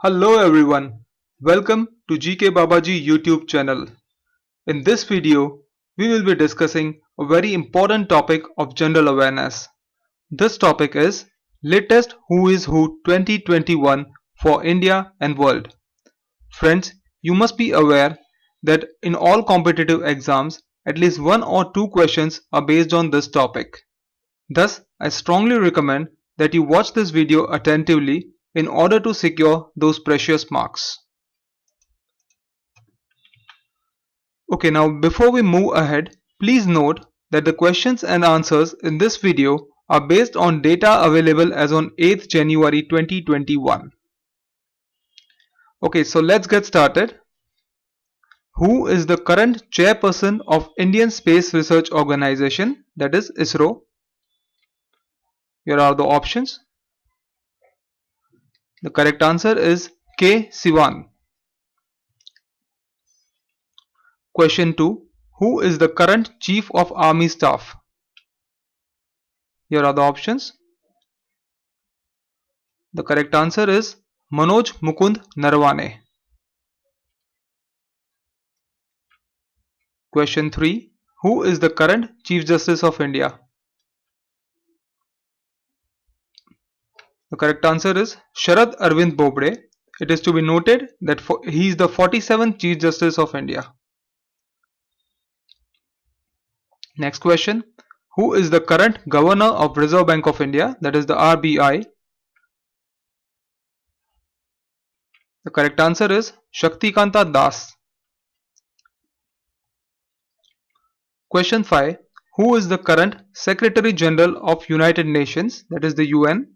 Hello everyone, welcome to GK Babaji YouTube channel. In this video, we will be discussing a very important topic of general awareness. This topic is latest Who is Who 2021 for India and world. Friends, you must be aware that in all competitive exams, at least one or two questions are based on this topic. Thus, I strongly recommend that you watch this video attentively in order to secure those precious marks. Okay, now before we move ahead, please note that the questions and answers in this video are based on data available as on 8th January 2021. Okay, so let's get started. Who is the current chairperson of Indian Space Research Organization, that is ISRO? Here are the options. The correct answer is K. Sivan. Question 2. Who is the current Chief of Army Staff? Here are the options. The correct answer is Manoj Mukund Narwane. Question 3. Who is the current Chief Justice of India? The correct answer is Sharad Arvind Bobde. It is to be noted that he is the 47th Chief Justice of India. Next question. Who is the current Governor of Reserve Bank of India, that is the RBI? The correct answer is Shaktikanta Das. Question 5. Who is the current Secretary General of United Nations, that is the UN?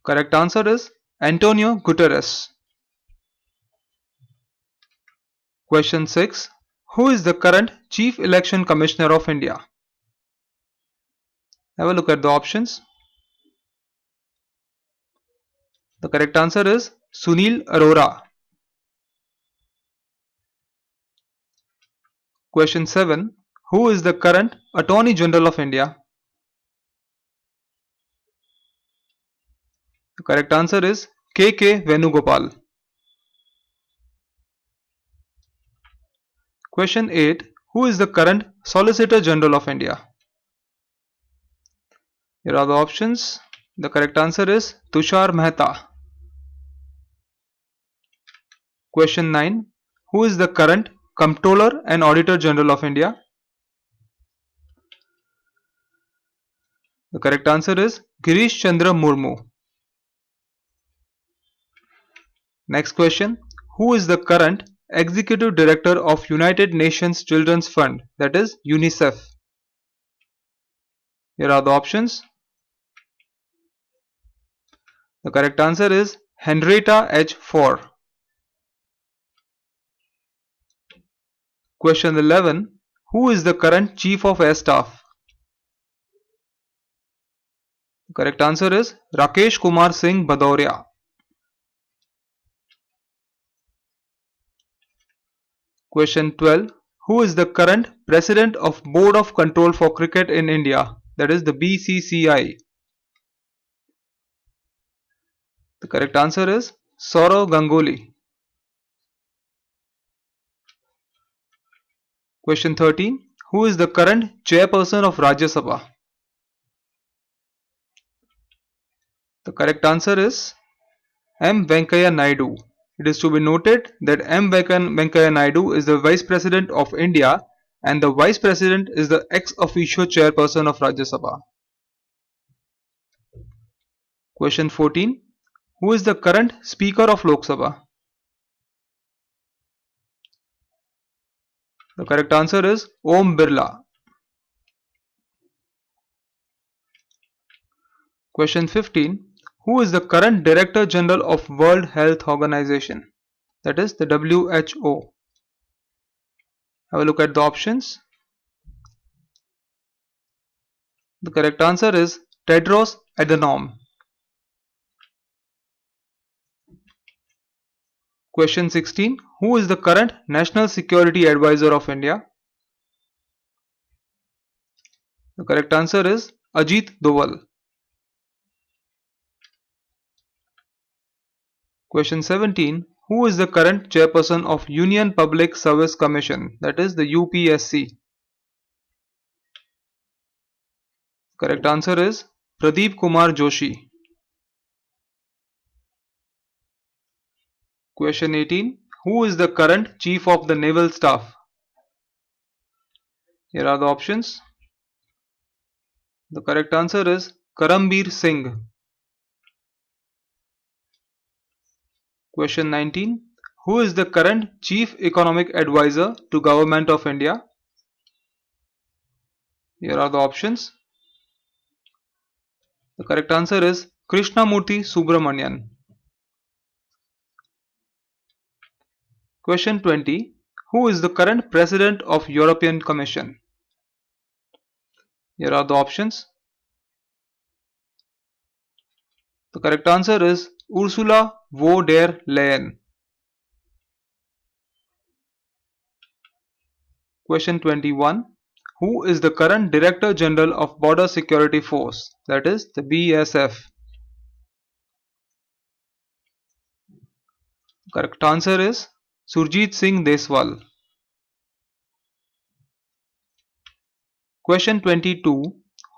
Correct answer is Antonio Guterres. Question 6. Who is the current Chief Election Commissioner of India? Have a look at the options. The correct answer is Sunil Arora. Question 7. Who is the current Attorney General of India? The correct answer is K.K. Venugopal. Question 8. Who is the current Solicitor General of India? Here are the options. The correct answer is Tushar Mehta. Question 9. Who is the current Comptroller and Auditor General of India? The correct answer is Girish Chandra Murmu. Next question. Who is the current Executive Director of United Nations Children's Fund, that is UNICEF? Here are the options. The correct answer is Henrietta H. Fore. Question 11. Who is the current Chief of Air Staff? The correct answer is Rakesh Kumar Singh Bhadauria. Question 12. Who is the current President of Board of Control for Cricket in India, that is the BCCI? The correct answer is Sourav Ganguly. Question 13. Who is the current Chairperson of Rajya Sabha? The correct answer is M. Venkaiah Naidu. It is to be noted that M. Venkaiah Naidu is the Vice President of India and the Vice President is the ex officio Chairperson of Rajya Sabha. Question 14. Who is the current Speaker of Lok Sabha? The correct answer is Om Birla. Question 15. Who is the current Director General of World Health Organization, that is the WHO? Have a look at the options. The correct answer is Tedros Adhanom. Question 16. Who is the current National Security Advisor of India? The correct answer is Ajit Doval. Question 17. Who is the current chairperson of Union Public Service Commission, that is the UPSC? Correct answer is Pradeep Kumar Joshi. Question 18. Who is the current Chief of the Naval Staff? Here are the options. The correct answer is Karambir Singh. Question 19. Who is the current Chief Economic Advisor to Government of India? Here are the options. The correct answer is Krishnamurthy Subramanian. Question 20. Who is the current President of European Commission? Here are the options. The correct answer is Ursula von der Leyen. Question 21. Who is the current Director General of Border Security Force, that is the BSF? Correct answer is Surjit Singh Deswal. Question 22.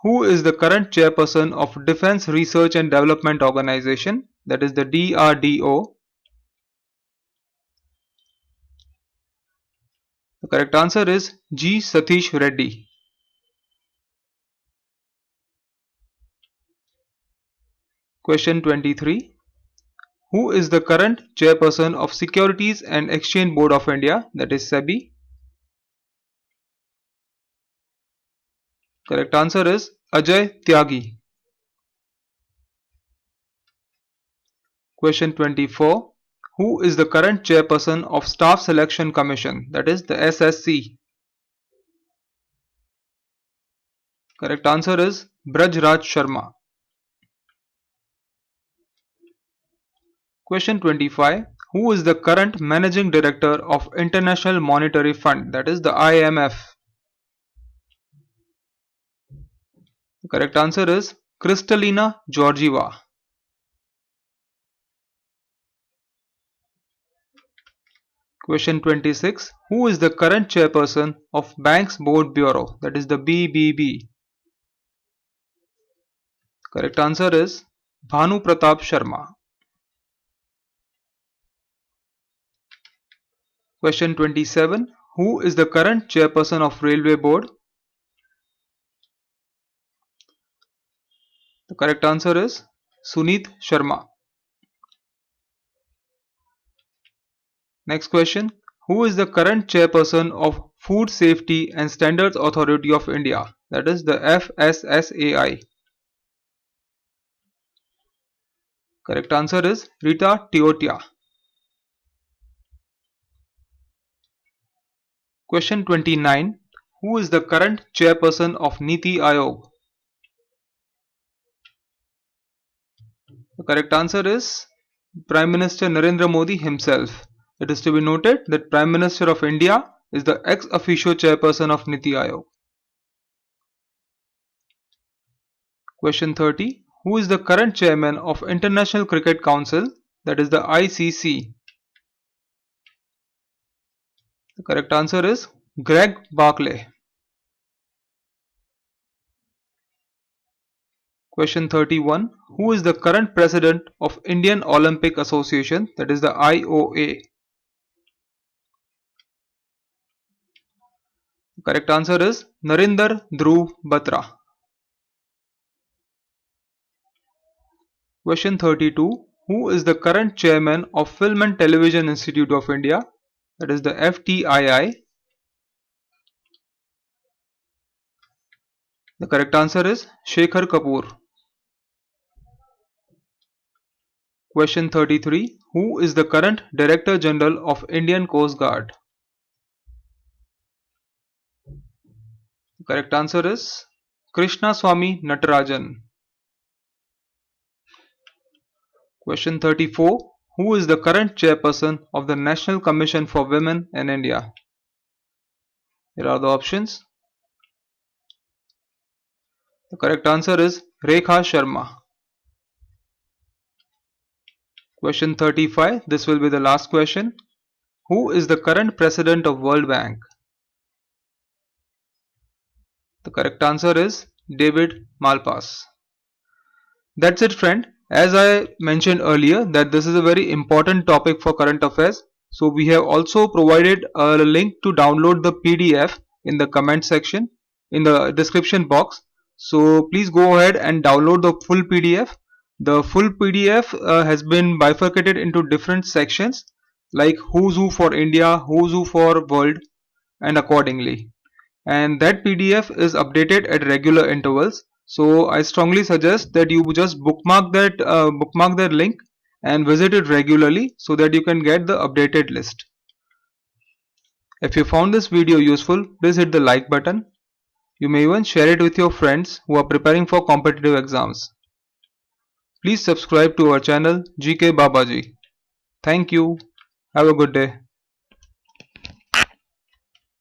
Who is the current chairperson of Defense Research and Development Organization, that is the DRDO? The correct answer is G. Satish Reddy. Question 23. Who is the current chairperson of Securities and Exchange Board of India, that is SEBI? Correct answer is Ajay Tyagi. Question 24. Who is the current chairperson of Staff Selection Commission, that is the SSC? Correct answer is Braj Raj Sharma. Question 25. Who is the current Managing Director of International Monetary Fund, that is the IMF? The correct answer is Kristalina Georgieva. Question 26. Who is the current chairperson of Banks Board Bureau, that is the BBB? Correct answer is Bhanu Pratap Sharma. Question 27. Who is the current chairperson of Railway Board? The correct answer is Suneet Sharma. Next question. Who is the current chairperson of Food Safety and Standards Authority of India, that is the FSSAI? Correct answer is Rita Teotia. Question 29. Who is the current chairperson of Niti Aayog? The correct answer is Prime Minister Narendra Modi himself. It is to be noted that Prime Minister of India is the ex officio chairperson of Niti Aayog. Question 30. Who is the current chairman of International Cricket Council, that is the ICC? The correct answer is Greg Barclay. Question 31. Who is the current president of Indian Olympic Association, that is the IOA? The correct answer is Narinder Dhruv Batra. Question 32. Who is the current chairman of Film and Television Institute of India, that is the FTII? The correct answer is Shekhar Kapoor. Question 33. Who is the current Director General of Indian Coast Guard? The correct answer is Krishnaswamy Natarajan. Question 34. Who is the current chairperson of the National Commission for Women in India? Here are the options. The correct answer is Rekha Sharma. Question 35. This will be the last question. Who is the current president of World Bank? The correct answer is David Malpass. That's it, friend. As I mentioned earlier that this is a very important topic for current affairs. So we have also provided a link to download the PDF in the comment section in the description box. So please go ahead and download the full PDF. The full PDF has been bifurcated into different sections like who's who for India, who's who for world, and accordingly. And that PDF is updated at regular intervals. So I strongly suggest that you just bookmark that link and visit it regularly so that you can get the updated list. If you found this video useful, please hit the like button. You may even share it with your friends who are preparing for competitive exams. Please subscribe to our channel GK Babaji. Thank you. Have a good day.